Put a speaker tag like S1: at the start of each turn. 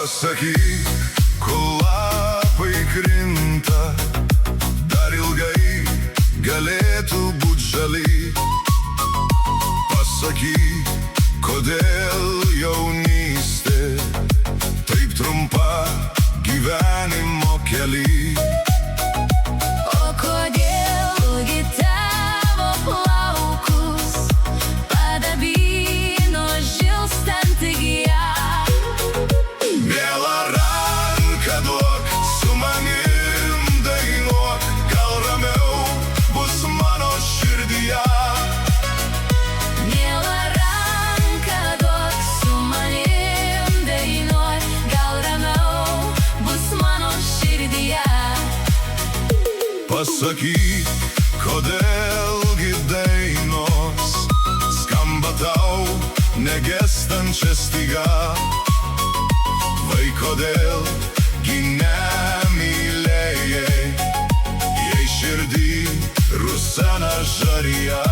S1: Pasakyk, kol lapai krinta, dar ilgai galėtų būt žali. Pasakyk, kodėl jaunystė taip trumpa gyvenimo kely.
S2: O kodėl gi tavo plaukus padabino žilstanti gija?
S1: Miela ranka duok, su manim dainuok, gal ramiau bus mano širdyje.
S2: Miela ranka duok, su manim dainuok, gal ramiau bus mano širdyje.
S1: Pasakyk, kodėlgi dainos skamba tau negestančia styga. Vai kodėl gi nemylėjai, jei širdį rusena žarija.